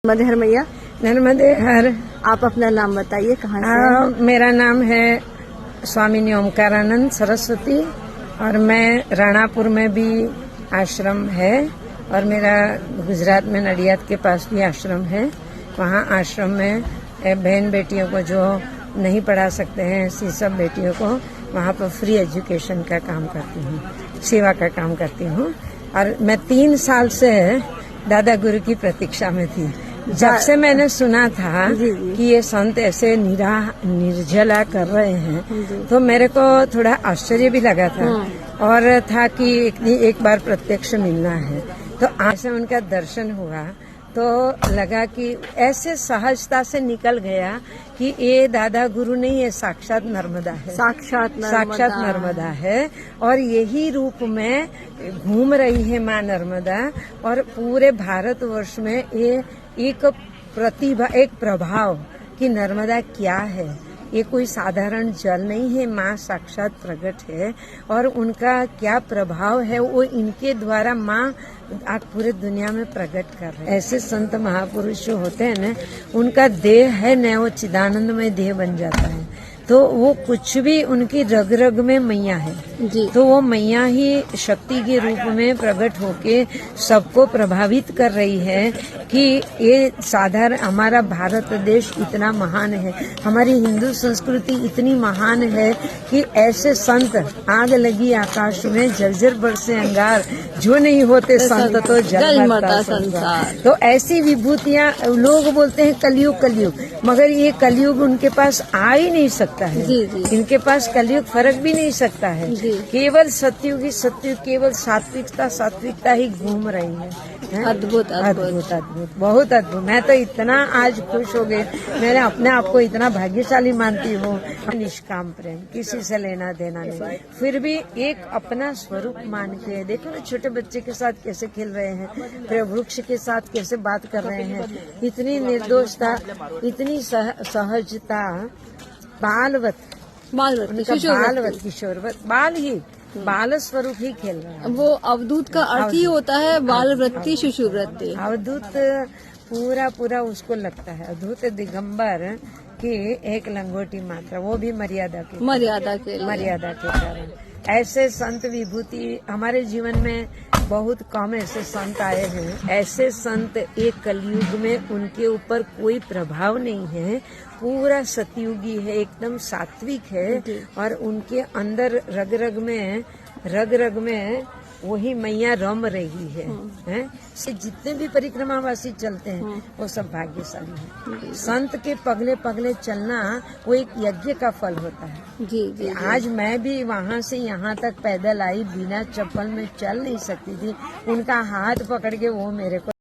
नर्मदे हर मैया। नर्मदे हर। आप अपना नाम बताइए, कहाँ से हैं? मेरा नाम है स्वामी ओमकारानंद सरस्वती और मैं राणापुर में भी आश्रम है और मेरा गुजरात में नडियाद के पास भी आश्रम है। वहाँ आश्रम में बहन बेटियों को जो नहीं पढ़ा सकते हैं ऐसी सब बेटियों को वहाँ पर फ्री एजुकेशन का काम करती हूँ, सेवा का काम करती हूँ। और मैं 3 साल से दादा गुरु की प्रतीक्षा में थी। जब से मैंने सुना था कि ये संत ऐसे निर्जला कर रहे हैं तो मेरे को थोड़ा आश्चर्य भी लगा था और था कि एक बार प्रत्यक्ष मिलना है। तो आज से उनका दर्शन हुआ तो लगा कि ऐसे सहजता से निकल गया कि ये दादा गुरु नहीं, ये साक्षात नर्मदा है, साक्षात नर्मदा है। और यही रूप में घूम रही है माँ नर्मदा और पूरे भारतवर्ष में ये एक प्रतिभा, एक प्रभाव कि नर्मदा क्या है। ये कोई साधारण जल नहीं है, माँ साक्षात प्रकट है और उनका क्या प्रभाव है वो इनके द्वारा माँ आज पूरे दुनिया में प्रकट कर रहे हैं। ऐसे संत महापुरुष जो होते हैं ना, उनका देह है न, वो चिदानंदमय देह बन जाता है। तो वो कुछ भी उनकी रग रग में मैया है जी। तो वो मैया ही शक्ति के रूप में प्रकट होके सबको प्रभावित कर रही है कि ये साधारण हमारा भारत देश इतना महान है, हमारी हिंदू संस्कृति इतनी महान है कि ऐसे संत आग लगी आकाश में जर्जर बरसे अंगार, जो नहीं होते संत तो जल मरता संसार। तो ऐसी विभूतियाँ लोग बोलते हैं कलयुग कलयुग, मगर ये कलयुग उनके पास आ ही नहीं सकता है जी। इनके पास कलयुग फर्क भी नहीं सकता है जी। केवल सत्युग ही सत्युग, केवल सात्विकता ही घूम रही है। अद्भुत अद्भुत अद्भुत, बहुत अद्भुत। मैं तो इतना आज खुश हो गई, मैंने अपने आप को इतना भाग्यशाली मानती हूँ। निष्काम प्रेम, किसी से लेना देना नहीं, फिर भी एक अपना स्वरूप मान के देखो ना, छोटे बच्चे के साथ कैसे खेल रहे हैं, वृक्ष के साथ कैसे बात कर रहे हैं, इतनी निर्दोषता, इतनी सहजता, बालवत किशोरवत, बाल स्वरूप ही खेल रहा है। वो अवधूत का अर्थ ही होता है बाल वृत्ति शिशुवृत्ति। अवधूत पूरा उसको लगता है, अवधूत दिगंबर की एक लंगोटी मात्रा, वो भी मर्यादा के कारण। ऐसे संत विभूति हमारे जीवन में बहुत कम ऐसे संत आए हैं। ऐसे संत एक कलयुग में उनके ऊपर कोई प्रभाव नहीं है, पूरा सतयुगी है, एकदम सात्विक है और उनके अंदर रग रग में वही मैया रम रही है। से जितने भी परिक्रमावासी चलते हैं वो सब भाग्यशाली हैं। संत के पगले पगले चलना वो एक यज्ञ का फल होता है जी। आज मैं भी वहाँ से यहाँ तक पैदल आई, बिना चप्पल में चल नहीं सकती थी, उनका हाथ पकड़ के वो मेरे को